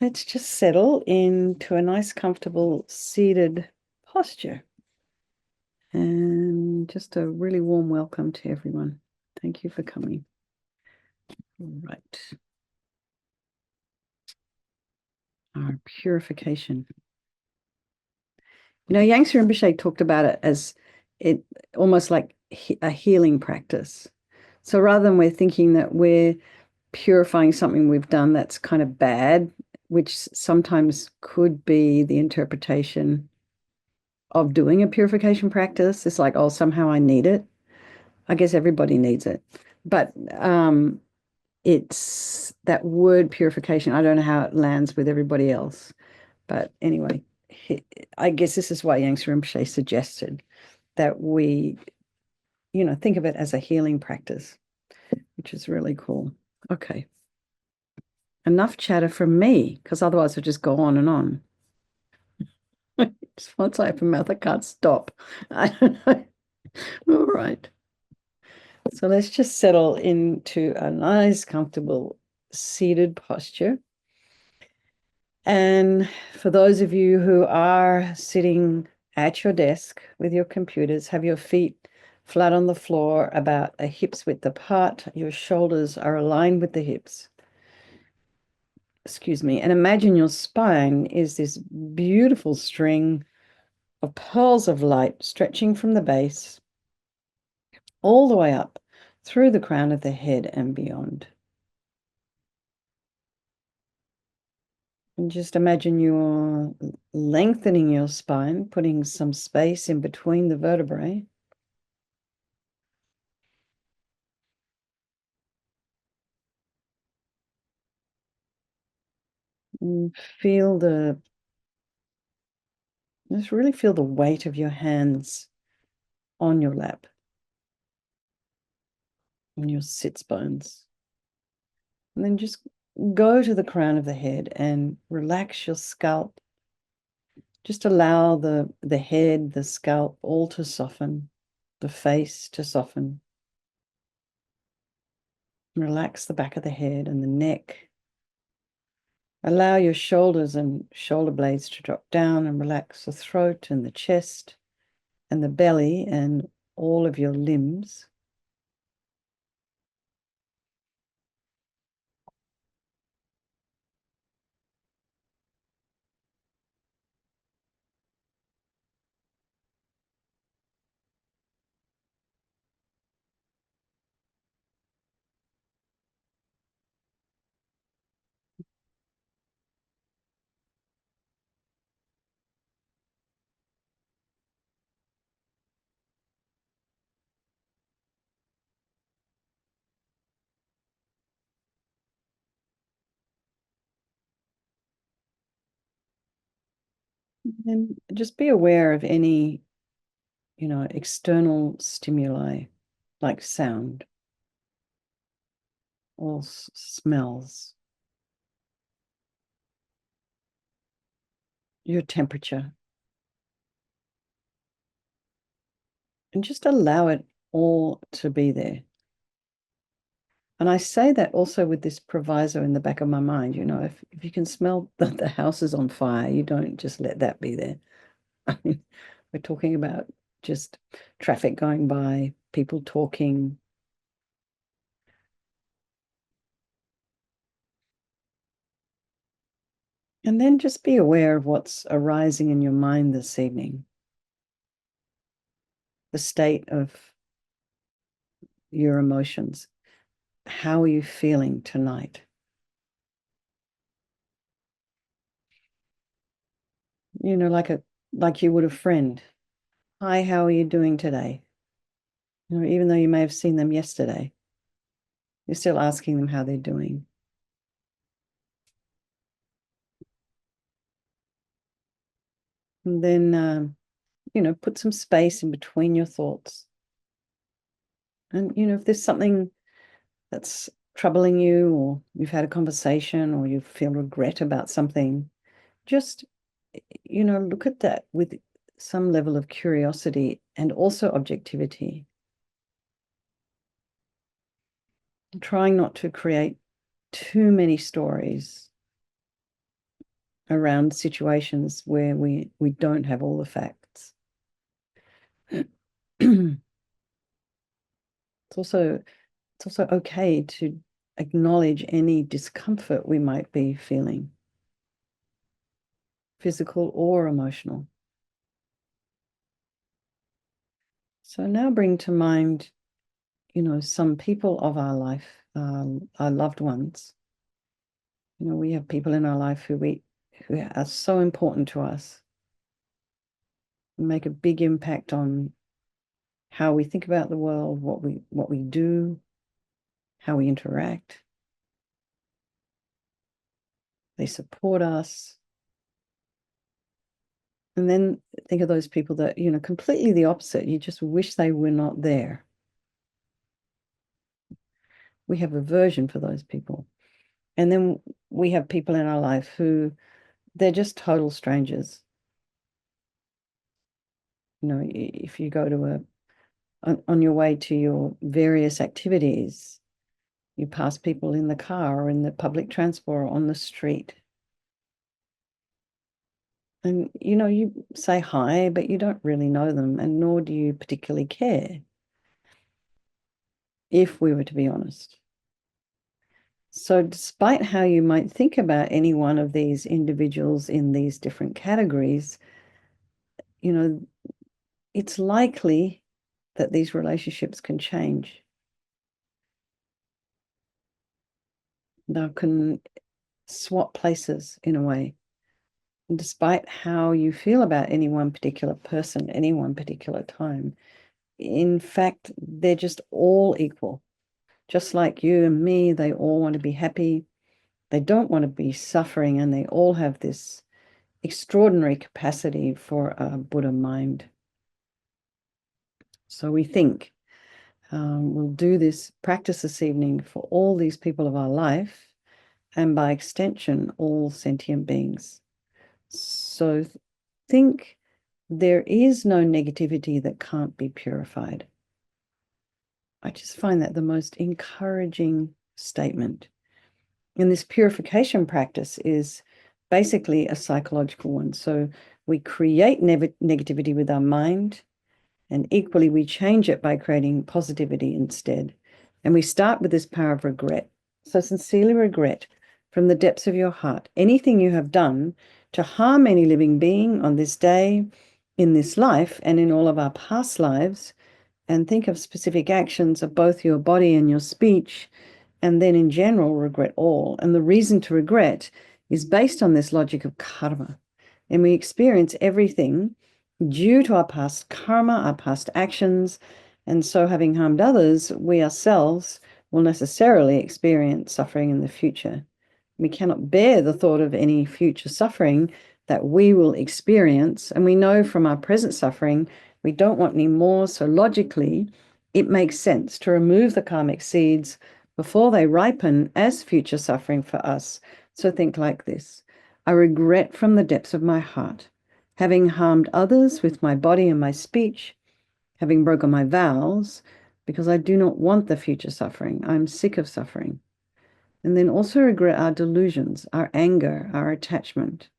Let's just settle into a nice, comfortable seated posture. And just a really warm welcome to everyone. Thank you for coming. All right. Our purification. Yangtze Rinpoche talked about it as it almost like a healing practice. So rather than we're thinking that we're purifying something we've done that's kind of bad, which sometimes could be the interpretation of doing a purification practice. It's like, oh, somehow I need it. I guess everybody needs it. But it's that word purification. I don't know how it lands with everybody else. But anyway, I guess this is why Yang Rinpoche suggested that we, think of it as a healing practice, which is really cool. Okay. Enough chatter from me, because otherwise I'll just go on and on. Once I open mouth, I can't stop. I don't know. All right. So let's just settle into a nice, comfortable seated posture. And for those of you who are sitting at your desk with your computers, have your feet flat on the floor about a hip's width apart. Your shoulders are aligned with the hips. Excuse me. And imagine your spine is this beautiful string of pearls of light stretching from the base all the way up through the crown of the head and beyond. And just imagine you're lengthening your spine, putting some space in between the vertebrae. And just really feel the weight of your hands on your lap, on your sits bones. And then just go to the crown of the head and relax your scalp. Just allow the head, the scalp, all to soften, the face to soften. Relax the back of the head and the neck. Allow your shoulders and shoulder blades to drop down and relax the throat and the chest and the belly and all of your limbs. And just be aware of any, external stimuli like sound or smells, your temperature, and just allow it all to be there. And I say that also with this proviso in the back of my mind, if you can smell that the house is on fire, you don't just let that be there. I mean, we're talking about just traffic going by, people talking. And then just be aware of what's arising in your mind this evening, the state of your emotions. How are you feeling tonight? Like you would a friend. Hi, how are you doing today? Even though you may have seen them yesterday, you're still asking them how they're doing. And then, put some space in between your thoughts. And, if there's something that's troubling you, or you've had a conversation, or you feel regret about something, just, look at that with some level of curiosity and also objectivity. Trying not to create too many stories around situations where we don't have all the facts. It's also okay to acknowledge any discomfort we might be feeling, physical or emotional. So now bring to mind, some people of our life, our loved ones. We have people in our life who are so important to us, make a big impact on how we think about the world, what we do, how we interact. They support us. And then think of those people that, completely the opposite. You just wish they were not there. We have aversion for those people. And then we have people in our life who they're just total strangers. If you go to on your way to your various activities, you pass people in the car or in the public transport or on the street. And, you say hi, but you don't really know them, and nor do you particularly care, if we were to be honest. So despite how you might think about any one of these individuals in these different categories, it's likely that these relationships can change. They can swap places in a way. And despite how you feel about any one particular person, any one particular time, in fact, they're just all equal. Just like you and me, they all want to be happy. They don't want to be suffering, and they all have this extraordinary capacity for a Buddha mind. So we think we'll do this practice this evening for all these people of our life, and by extension, all sentient beings. So think there is no negativity that can't be purified. I just find that the most encouraging statement. And this purification practice is basically a psychological one. So we create negativity with our mind, and equally we change it by creating positivity instead. And we start with this power of regret. So sincerely regret from the depths of your heart anything you have done to harm any living being on this day, in this life, and in all of our past lives. And think of specific actions of both your body and your speech, and then in general, regret all. And the reason to regret is based on this logic of karma. And we experience everything due to our past karma, our past actions. And so having harmed others, we ourselves will necessarily experience suffering in the future. We cannot bear the thought of any future suffering that we will experience. And we know from our present suffering, we don't want any more. So logically, it makes sense to remove the karmic seeds before they ripen as future suffering for us. So think like this. I regret from the depths of my heart, having harmed others with my body and my speech, having broken my vows, because I do not want the future suffering. I'm sick of suffering. And then also regret our delusions, our anger, our attachment,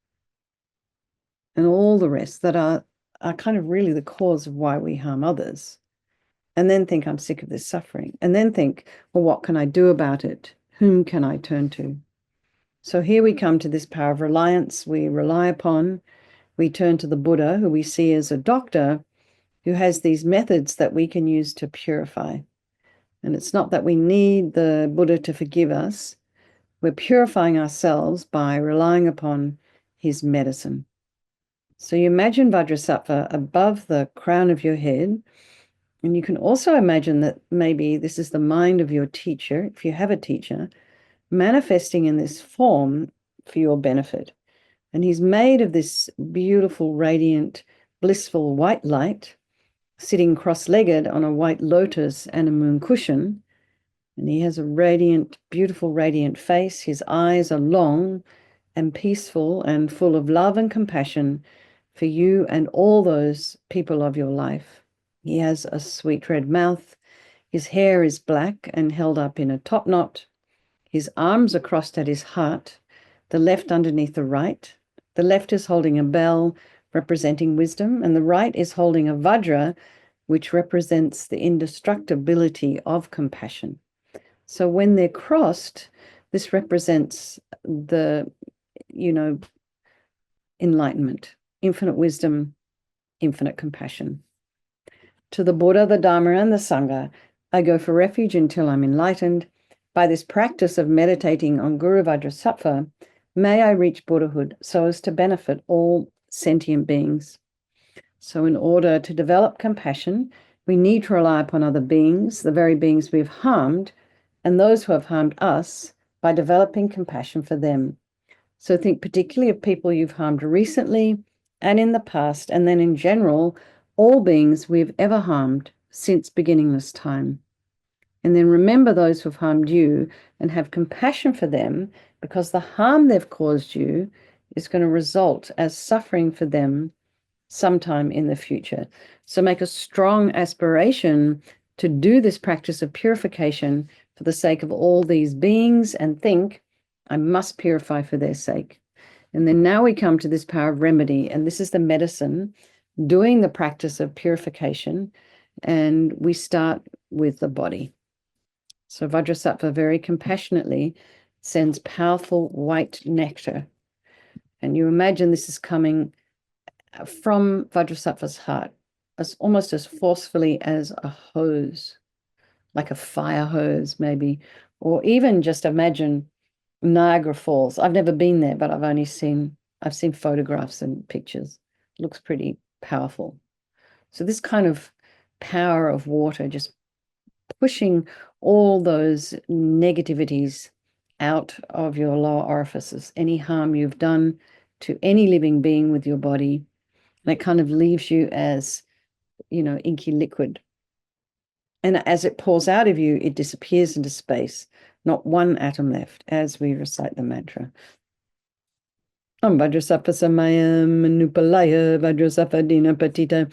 and all the rest that are kind of really the cause of why we harm others. And then think, I'm sick of this suffering. And then think, well, what can I do about it? Whom can I turn to? So here we come to this power of reliance. We rely upon, we turn to the Buddha, who we see as a doctor, who has these methods that we can use to purify. And it's not that we need the Buddha to forgive us. We're purifying ourselves by relying upon his medicine. So you imagine Vajrasattva above the crown of your head, and you can also imagine that maybe this is the mind of your teacher, if you have a teacher, manifesting in this form for your benefit. And he's made of this beautiful, radiant, blissful white light, sitting cross-legged on a white lotus and a moon cushion. And he has a radiant, beautiful, radiant face. His eyes are long and peaceful and full of love and compassion for you and all those people of your life. He has a sweet red mouth. His hair is black and held up in a top knot. His arms are crossed at his heart, the left underneath the right, The left is holding a bell representing wisdom, and the right is holding a vajra, which represents the indestructibility of compassion. So when they're crossed, this represents the, enlightenment, infinite wisdom, infinite compassion. To the Buddha, the Dharma, and the Sangha, I go for refuge until I'm enlightened. By this practice of meditating on Guru Vajrasattva, may I reach Buddhahood so as to benefit all sentient beings. So in order to develop compassion, we need to rely upon other beings, the very beings we've harmed, and those who have harmed us, by developing compassion for them. So think particularly of people you've harmed recently and in the past, and then in general, all beings we've ever harmed since beginningless time. And then remember those who've harmed you and have compassion for them, because the harm they've caused you is going to result as suffering for them sometime in the future. So make a strong aspiration to do this practice of purification for the sake of all these beings, and think, I must purify for their sake. And then now we come to this power of remedy, and this is the medicine doing the practice of purification, and we start with the body. So Vajrasattva very compassionately sends powerful white nectar, and you imagine this is coming from Vajrasattva's heart, almost as forcefully as a hose, like a fire hose maybe, or even just imagine Niagara Falls. I've never been there, but I've seen photographs and pictures. It looks pretty powerful. So this kind of power of water just pushing all those negativities out of your lower orifices, any harm you've done to any living being with your body, and it kind of leaves you as, inky liquid. And as it pours out of you, it disappears into space, not one atom left, as we recite the mantra. Vajrasattva samaya manupalaya Vajrasattva dina patita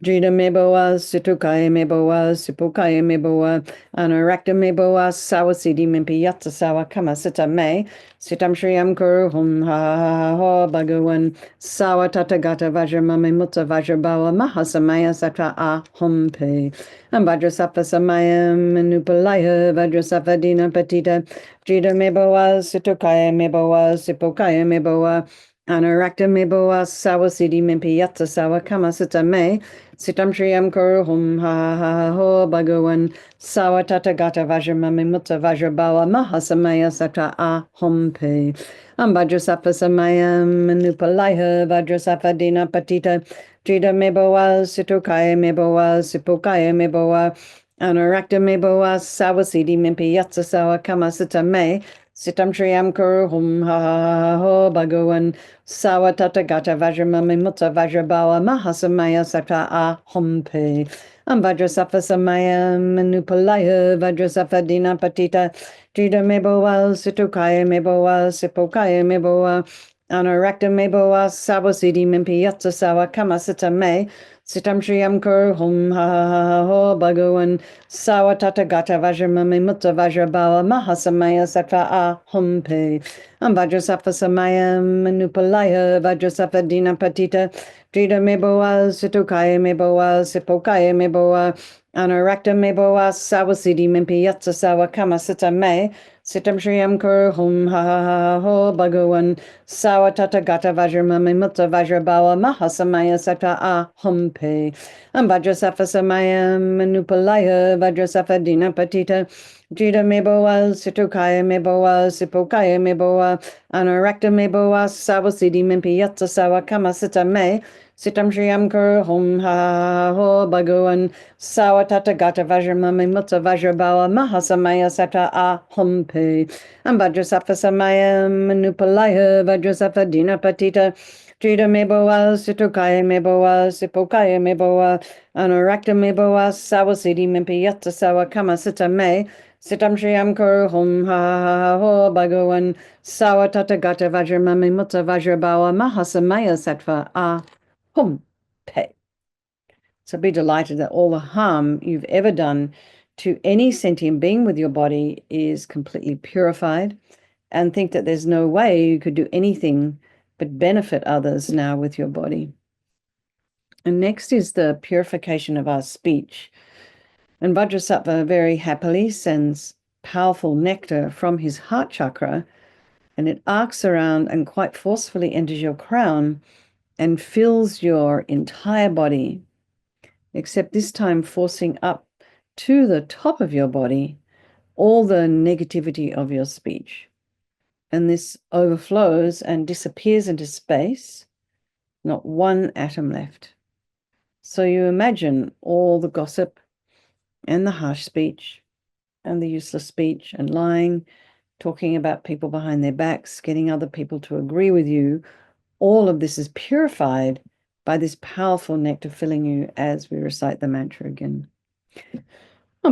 Jida meboa situkaya meboa sipukaya meboa anarakta meboa sawasidi mimpiyatsa sawa kamasita me sitam shriyam kuru hum ha ho bhagavan sawa tatagata vajramame mutta vajrabawa mahasamaya satra a hum pe Vajrasattva samaya manupalaya Vajrasattva dina patita Jida meboa situkaya meboa sipukaya meboa Anarakta meboa sawa sidi mimpi yatsa sawa kamasita me sitam shriyam kuru hum ha ho bhagavan sawa tatagata vajramame mutta vajrabawa mahasamaya satra a hum pe Vajrasattva samaya manupalaya Vajrasattva dina patita Jida meboa situkaya meboa sipukaya meboa Anarakta meboa sawa sidi mimpi yatsa sawa kamasita me Sitam Shriyam Kuru Hum Ha Ho Bhagavan Sawa Tatagata Vajramame Mutta Vajrabawa Mahasamaya Satra A Hum Pe Vajrasattva Samaya Manupalaya Vajrasattva Dina Patita Jida Meboa Situkaya Meboa Sipokaya Meboa Anarakta Meboa Sawa Siddhi Mimpi Yatsa Sawa Kamasita Me Sitam Shriyam Kuru Hum Ha Ho Bhagavan Sawa Tatagata Vajramame Mutta Vajrabawa Mahasamaya Satra A Hum Pe Vajrasattva Samaya Manupalaya Vajrasattva Dina Patita Jida Meboa Situkaya Meboa Sipokaya Meboa Anarakta Meboa Sawa Siddhi Mimpi Yatsa Sawa Kamasita Me Sitam Shriyam Kuru Hum Ha Ho Bhagavan Sawa Tatagata Vajramame Mutta Vajrabawa Mahasamaya Satra A Hum Pe Vajrasattva Samaya Manupalaya Vajrasattva Dina Patita Jida Meboa Situkaya Meboa Sipokaya Meboa Anarakta Meboa Sawa Siddhi Mimpi Yatsa Sawa Kamasita Me Sitam Shriyam Kuru Hum Ha Ho Bhagavan Sawa Tatagata Vajramame Mutta Vajrabawa Mahasamaya Satra A Hum Pe Vajrasattva Samaya Manupalaya Vajrasattva Dina Patita Jida Meboa Situkaya Meboa Sipokaya Meboa Anarakta Meboa Sawa Siddhi Mimpi Yatsa Sawa Kamasita Me Sitam Shriyam Kuru Hum Ha Ho Bhagavan Sawa Tatagata Vajramame Mutta Vajrabawa Mahasamaya Satra A Hum Pe. So be delighted that all the harm you've ever done to any sentient being with your body is completely purified, and think that there's no way you could do anything but benefit others now with your body. And next is the purification of our speech. And Vajrasattva very happily sends powerful nectar from his heart chakra, and it arcs around and quite forcefully enters your crown and fills your entire body, except this time forcing up to the top of your body all the negativity of your speech. And this overflows and disappears into space, not one atom left. So you imagine all the gossip and the harsh speech and the useless speech and lying, talking about people behind their backs, getting other people to agree with you. All of this is purified by this powerful nectar filling you as we recite the mantra again.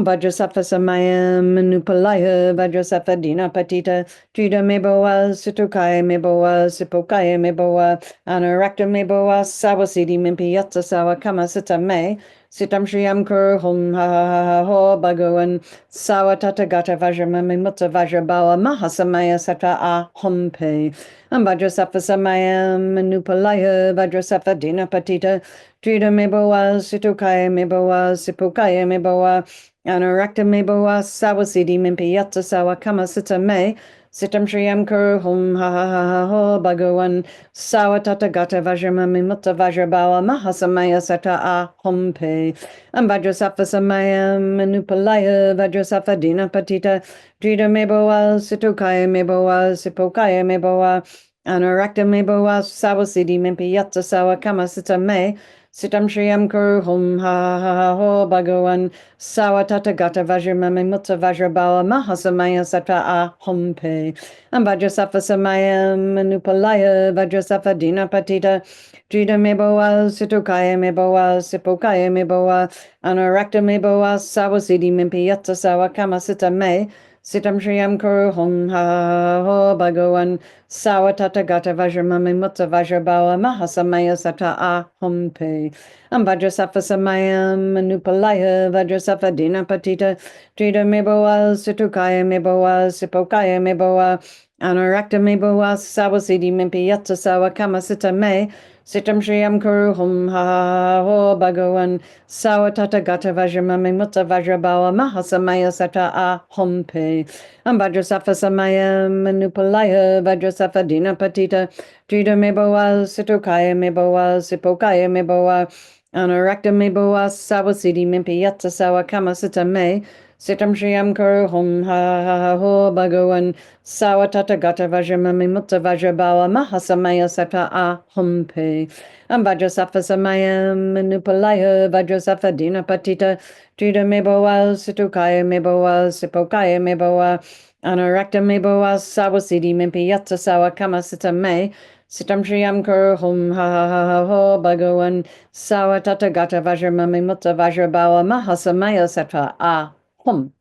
Vajrasattva Samaya Manupalaya Vajrasattva Dina Patita Trida Meboa Situkaya Meboa Sipokaya Meboa Anarakta Meboa Sawasidi Mimpiyatsa Sawa Kama Sita Me Sitam Shriyam Kur Hum Ha Ha Ha Ho Bhagavan Sawa Tatagata Vajramami Mutta Vajrabawa Mahasamaya Sata A Hompe Vajrasattva Samaya Manupalaya Vajrasattva Dina Patita Trida Meboa Situkaya Meboa Sipokaya Meboa Anarakta meboa sawasidi mimpiyatsa sawa kama sita me sitam shriyam kuru hum ha ha ha ha ho bhagavan sawa tatagata vajramami mutta vajrabawa mahasamaya sata a hompe Vajrasattva samaya manupalaya Vajrasattva dina patita drida meboa situkaya meboa sipokaya meboa Anarakta meboa sawasidi mimpiyatsa sawa kama sita me Sitam Shriyam Kuru Hum Ha Ha Ha Ho Bhagavan Sawa Tatagata Vajramami Mutta Vajrabawa Mahasamaya Satra A Hompe Vajrasattva Samaya Manupalaya Vajrasattva Dina Patita Drida Meboa Situkaya Meboa Sipokaya Meboa Anarakta Meboa Sawasidi Mimpiyatsa Sawa Kama Sita Me Sitam Shriyam Kuru Hum Ha Ha Ha Ho Bhagavan Sawa Tatagata Vajramami Mutta Vajrabawa Mahasamaya Sata A Hompe Vajrasattva Samaya Manupalaya Vajrasattva Dina Patita Trida Meboa Situkaya Meboa Sipokaya Meboa Anarakta Meboa Sawasidi Mimpiyatsa Sawa Kama Sita Me Sitam Shriyam Kuru Hum Ha Ha Ha Ho Bhagavan Sawa Tatagata Vajramami Mutta Vajrabawa Mahasamaya Sata A Hompe Vajrasattva Samaya Manupalaya Vajrasattva Dina Patita Trida Meboa Situkaya Meboa Sipokaya Meboa Anarakta Meboa Sawasidi Mimpiyatsa Sawa Kama Sita Me Sitam Shriyam Kuru Hum Ha Ha Ha Ho Bhagavan Sawa Tatagata Vajramami Mutta Vajrabawa Mahasamaya Sata A Hompe Vajrasattva Samaya Manupalaya Vajrasattva Dina Patita Trida Meboa Situkaya Meboa Sipokaya Meboa Anarakta Meboa Sawasidi Mimpiyatsa Sawa Kama Sita Me Sitam Shriyam Kuru Hum Ha Ha Ha Ha Ho Bhagavan Sawa Tatagata Vajramami Mutta Vajrabawa Mahasamaya Satra A Hompe.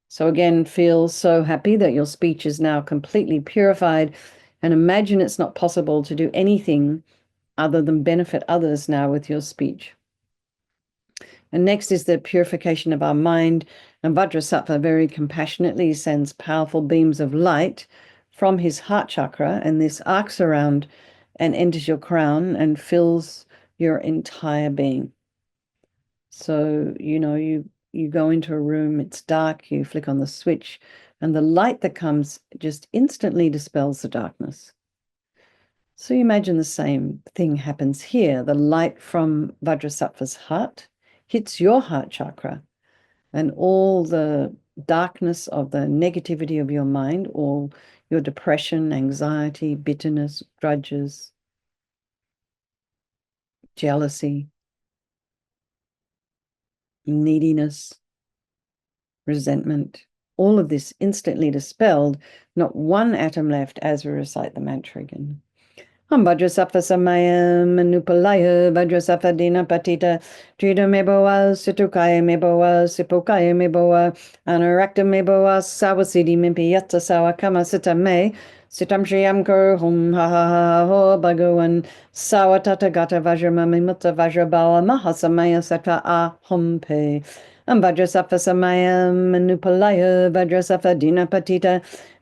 So again, feel so happy that your speech is now completely purified, and imagine it's not possible to do anything other than benefit others now with your speech. And next is the purification of our mind. And Vajrasattva very compassionately sends powerful beams of light from his heart chakra, and this arcs around and enters your crown and fills your entire being. So, you go into a room, it's dark, you flick on the switch, and the light that comes just instantly dispels the darkness. So you imagine the same thing happens here. The light from Vajrasattva's heart hits your heart chakra, and all the darkness of the negativity of your mind, all your depression, anxiety, bitterness, grudges, jealousy, neediness, resentment, all of this instantly dispelled, not one atom left as we recite the mantra again. Vajrasattva Samaya Manupalaya Vajrasattva Dina Patita Trida Meboa Situkaya Meboa Sipokaya Meboa Anarakta Meboa Sawasidi Mimpiyatsa Sawa Kama Sita Me Sitam Shriyam Kuru Hum Ha Ha Ha Ho Bhagavan Sawa Tatagata Vajramami Mutta Vajrabawa Mahasamaya Sata A Hompe Vajrasattva Samaya Manupalaya Vajrasattva Dina Patita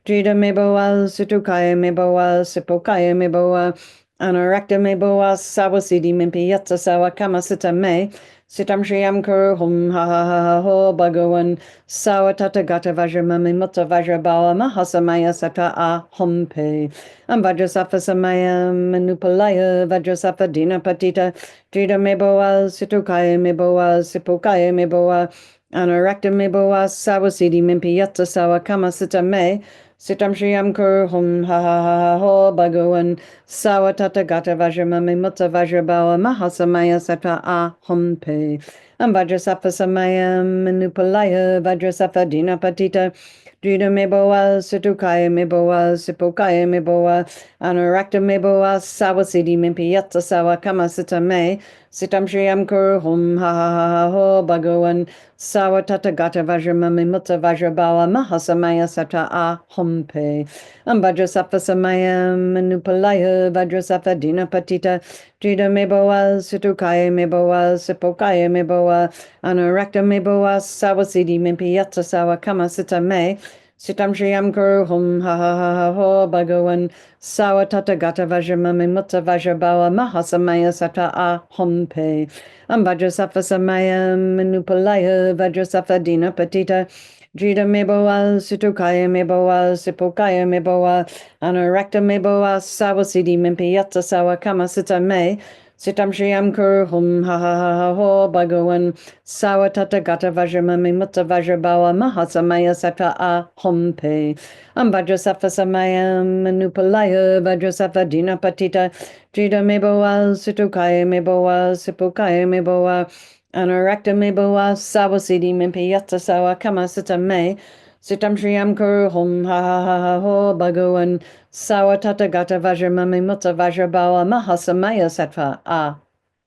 Drita meboa, Situkaya meboa, Sipokaya meboa, Anorakta meboa, Sawasidi mimpi yatsa sawa kamasita me, Sitam Shriyam Kuru Hum Ha Ha Ha Ha Ho Bhagawan Sawa Tata Gata Vajra Mami Mutta Vajra Bawa Mahasamaya Sata A Humpe Vajrasafa Samaya Manupalaya Vajrasafa Dina Patita Drita Meboa Situkaya Meboa Sipokaya Meboa Anorakta Meboa Sawasidi Mimpi Yatsa Sawa Kamasita Me Sitam Shriyam Kuru Hum Ha Ha Ha Ha Ho Bhagawan Sawa Tata Gata Vajra Mami Mutta Vajra Bawa Mahasamaya Sata A Humpe Vajrasafa Samaya Manupalaya Vajrasafa Dina Patita Drita Meboa Situkaya Meboa Sipokaya Meboa Anorakta Meboa Sawasidi Mimpi Yatsa Sawa Kamasita Me Sitam Shriyam Kuru Hum Ha Ha Ha Ha Ho Bhagawan Sawa Tata Gata Vajra Mami Mutta Vajra Bawa Mahasamaya Sata A Humpe Vajrasafa Samaya Manupalaya Vajrasafa Dina Patita Drita Meboa Situkaya Meboa Sipokaya Meboa Anorakta Meboa Sawasidi Mimpi Yatsa Sawa Kamasita Me Sitam Shriyam Kuru Hum Ha Ha Ha Ha Ho Bhagawan Sawa Tata Gata Vajra Mami Mutta Vajra Bawa Mahasamaya Sata A Humpe Vajrasafa Samaya Manupalaya Vajrasafa Dina Patita Drita Meboa Situkaya Meboa Sipokaya Meboa Anorakta Meboa Sawasidi Mimpi Yatsa Sawa Kamasita Me Sitam Shriyam Kuru Hum Ha Ha Ha Ha Ho Bhagawan Sawa Tata Gata Vajra Mami Mutta Vajra Bawa Mahasamaya Sata A Humpe Vajrasafa Samaya Manupalaya Vajrasafa Dina Patita Drita Meboa Situkaya Meboa Sipokaya Meboa Anorakta Meboa Sawasidi Mimpi Yatsa Sawa Kamasita Me Sitam Shriyam Kuru Hum Ha Ha Ha Ha Ho Bhagawan Sawa Tata Gata Vajra Mami Mutta Vajra Bawa Mahasamaya Sattva A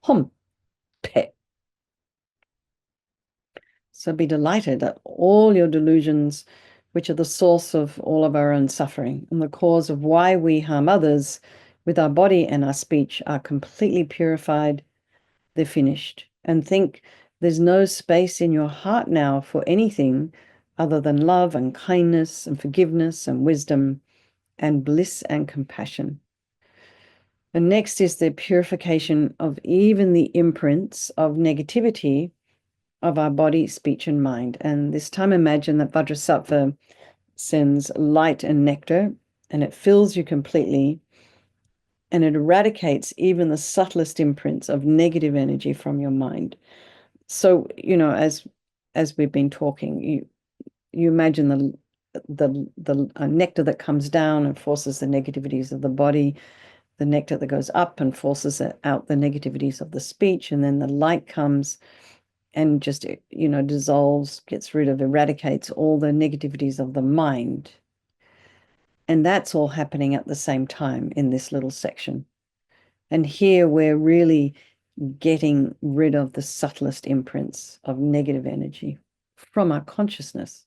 Hum Pe. So be delighted that all your delusions, which are the source of all of our own suffering and the cause of why we harm others with our body and our speech, are completely purified. They're finished. And think there's no space in your heart now for anything other than love and kindness and forgiveness and wisdom and bliss and compassion. And next is the purification of even the imprints of negativity of our body, speech, and mind. And this time imagine that Vajrasattva sends light and nectar, and it fills you completely, and it eradicates even the subtlest imprints of negative energy from your mind. So, as we've been talking, you imagine the nectar that comes down and forces the negativities of the body, the nectar that goes up and forces out the negativities of the speech, and then the light comes and just, dissolves, gets rid of, eradicates all the negativities of the mind. And that's all happening at the same time in this little section. And here we're really getting rid of the subtlest imprints of negative energy from our consciousness.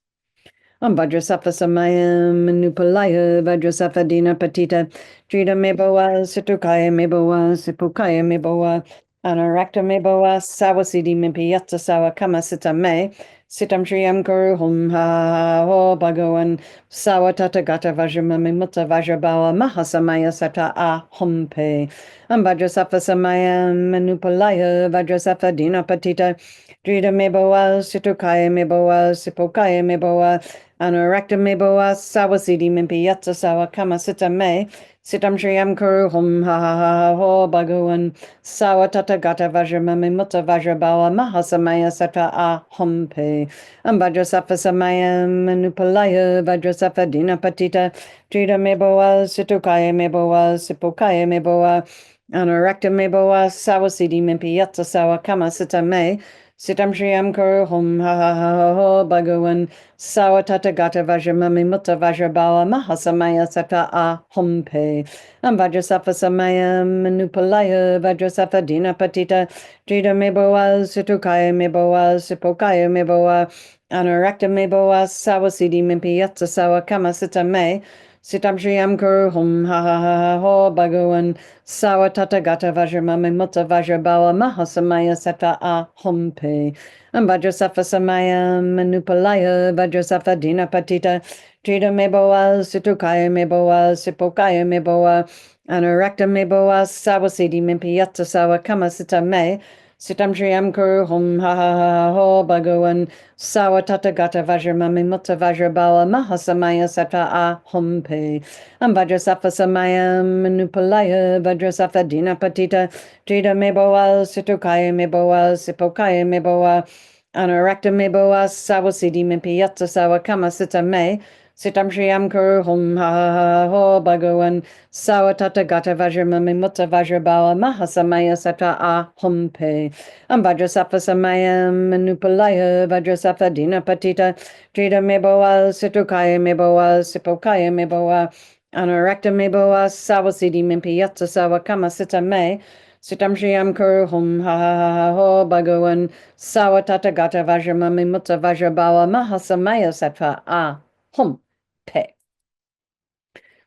Vajrasattva Samaya Manupalaya Vajrasattva Dina Patita Drita Meboa Situkaya Meboa Sipukaya Meboa Anorakta Meboa Sawasidi Mimpi Yatsa Sawa Kamasita Me Sitam Shriyam Kuru Hum Ha Ho Bhagawan Sawa Tata Gata Vajra Mami Mutta Vajra Bawa Mahasamaya Sata A Humpe Vajrasattva Samaya Manupalaya Vajrasattva Dina Patita Drita Meboa Situkaya Meboa Sipokaya Meboa Anorakta Meboa Sawasidi Mimpi Yatsa Sawa Kamasita Me Sitam Shriyam Kuru Hum Ha Ha Ha Ho Bhagawan Sawa Tata Gata Vajra Mami Mutta Vajra Bawa Mahasamaya Sata A Humpe Vajrasattva Samaya Manupalaya Vajrasattva Dina Patita Drita Meboa Situkaya Meboa Sipokaya Meboa Anorakta Meboa Sawasidi Mimpi Yatsa Sawa Kamasita Me Sitam Shriyam Kuru Hum Ha Ha Ha Ho Bhagawan Sawa Tata Gata Vajra Mami Mutta Vajra Bawa Mahasamaya Sata A Humpe Vajrasattva Samaya Manupalaya Vajrasattva Dina Patita Drita Meboa Situkaya Meboa Sipokaya Meboa Anorakta Meboa Sawasidi Mimpi Yatsa Sawa Kamasita Me Sitam Shriyam Kuru Hum Ha Ha Ha Ha Ho Bhagavan Sawa Tata Gata Vajramami Mutta Vajrabawa Mahasamaya Sattva Ahom Pe Vajrasafa Samaya Manupalaya Vajrasafa Dina Patita Trita Meboa Situkaya Meboa Sipokaya Meboa Anurakta Meboa Sawasidi Mimpiyata Sawa Kama Sita Me Sitam Shriyam Kuru Hum Ha Ha Ha Ho Bhagavan Sawa Tata Gata Vajramami Mutta Vajrabawa Mahasamaya Sattva Ahom Pe Vajrasafa Samaya Manupalaya Vajrasafa Dina Patita Trita Meboa Situkaya Meboa Sipokaya Meboa Anurakta Meboa Sawasidi Mimpiyata Sawa Kama Sita Me Sitam Shriyam Kuru Hum Ha Ha Ha Ho Bhagavan Sawa Tata Gata Vajramami Mutta Vajrabawa Mahasamaya Sattva Ahom Pe Vajrasafa Samaya Manupalaya Vajrasafa Dina Patita Trita Meboa Situkaya Meboa Sipokaya Meboa Anurakta Meboa Sawasidi Mimpiyata Sawa Kama Sita Me Sitam Shriyam Kuru Hum Ha Ha Ha Ho Bhagavan Sawa Tata Gata Vajramami Mutta Vajrabawa Mahasamaya Sattva Ahom Pe.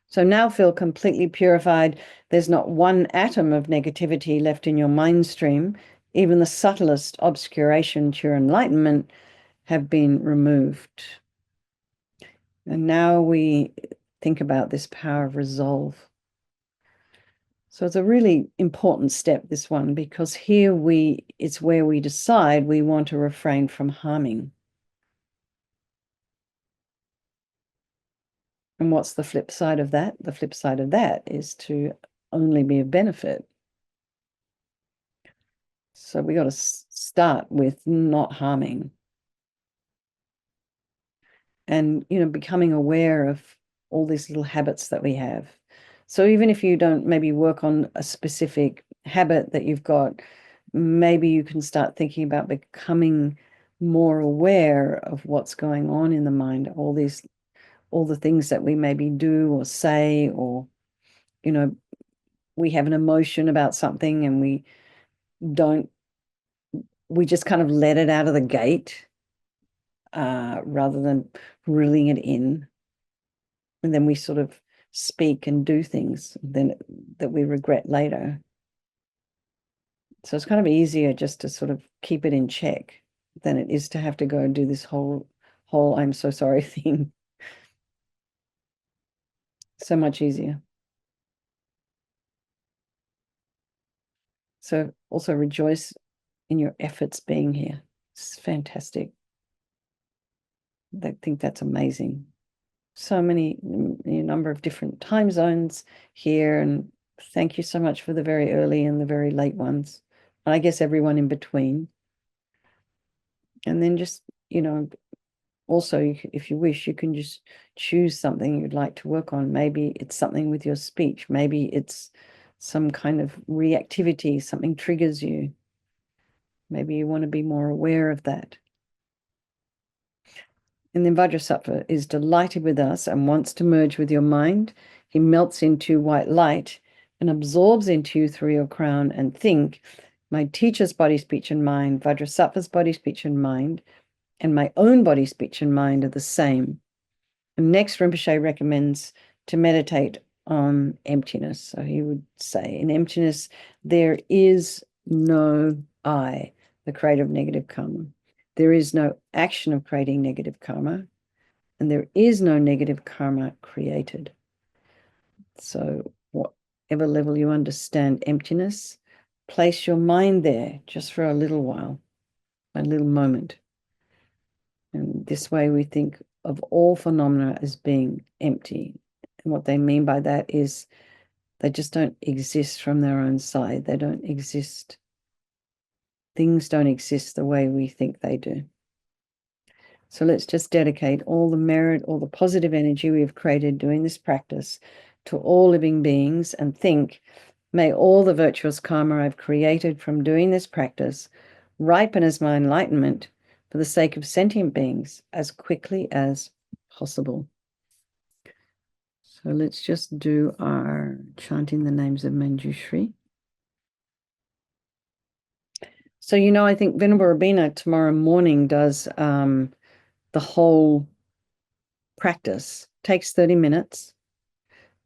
So now feel completely purified. There's not one atom of negativity left in your mind stream. Even the subtlest obscuration to your enlightenment have been removed. And now we think about this power of resolve. So it's a really important step, this one, because here it's where we decide we want to refrain from harming. And what's the flip side of that? The flip side of that is to only be of benefit. So we got to start with not harming and, becoming aware of all these little habits that we have. So even if you don't maybe work on a specific habit that you've got, maybe you can start thinking about becoming more aware of what's going on in the mind, all the things that we maybe do or say, or, we have an emotion about something and we just kind of let it out of the gate rather than reeling it in. And then we sort of speak and do things that we regret later. So it's kind of easier just to sort of keep it in check than it is to have to go and do this whole I'm so sorry thing. So much easier. So also rejoice in your efforts being here. It's fantastic. I think that's amazing. So many, number of different time zones here, and thank you so much for the very early and the very late ones, and I guess everyone in between. And then just, also, if you wish, you can just choose something you'd like to work on. Maybe it's something with your speech. Maybe it's some kind of reactivity, something triggers you. Maybe you want to be more aware of that. And then Vajrasattva is delighted with us and wants to merge with your mind. He melts into white light and absorbs into you through your crown and think, my teacher's body, speech, and mind, Vajrasattva's body, speech, and mind, and my own body, speech, and mind are the same. And next, Rinpoche recommends to meditate on emptiness. So he would say, in emptiness, there is no I, the creator of negative karma. There is no action of creating negative karma, and there is no negative karma created. So whatever level you understand emptiness, place your mind there just for a little while, a little moment. And this way we think of all phenomena as being empty. And what they mean by that is they just don't exist from their own side. They don't exist. Things don't exist the way we think they do. So let's just dedicate all the merit, all the positive energy we've created doing this practice to all living beings and think, may all the virtuous karma I've created from doing this practice ripen as my enlightenment for the sake of sentient beings as quickly as possible. So let's just do our chanting the names of Manjushri. So, I think Venerable Rabina tomorrow morning does the whole practice. Takes 30 minutes.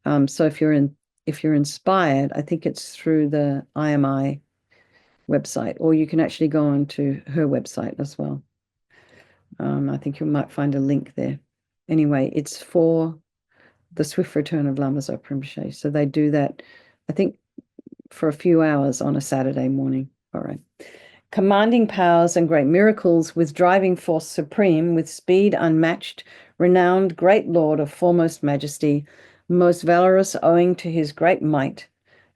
So if you're inspired, I think it's through the IMI website, or you can actually go on to her website as well. I think you might find a link there. Anyway, it's for the swift return of Lama Zopa Rinpoche. So they do that, I think, for a few hours on a Saturday morning. All right. Commanding powers and great miracles, with driving force supreme, with speed unmatched, renowned, great lord of foremost majesty, most valorous owing to his great might,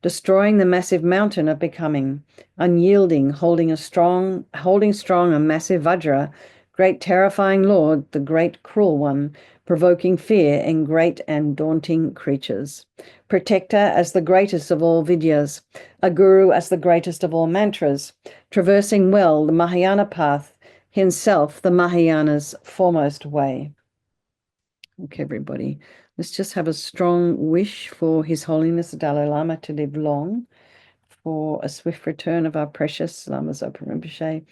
destroying the massive mountain of becoming, unyielding, holding strong a massive Vajra, great terrifying lord, the great cruel one, provoking fear in great and daunting creatures. Protector as the greatest of all Vidyas, a guru as the greatest of all mantras, traversing well the Mahayana path, himself the Mahayana's foremost way. Okay, everybody, let's just have a strong wish for His Holiness the Dalai Lama to live long, for a swift return of our precious Lama Zopa Rinpoche,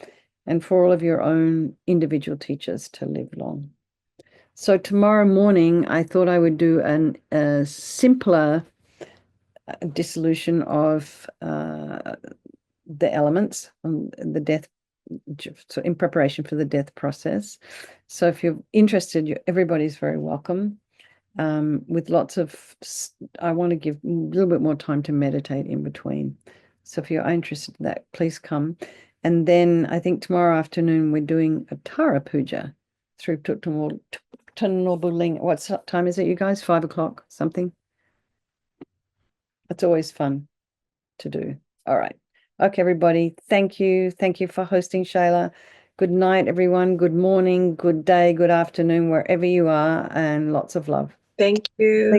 and for all of your own individual teachers to live long. So tomorrow morning, I thought I would do a simpler dissolution of the elements on the death, so in preparation for the death process. So if you're interested, everybody's very welcome. With lots of, I want to give a little bit more time to meditate in between. So if you're interested in that, please come. And then I think tomorrow afternoon we're doing a Tara Puja through Tunobuling. What time is it, you guys? 5 o'clock, something? It's always fun to do. All right. Okay, everybody. Thank you. Thank you for hosting, Shayla. Good night, everyone. Good morning, good day, good afternoon, wherever you are, and lots of love. Thank you.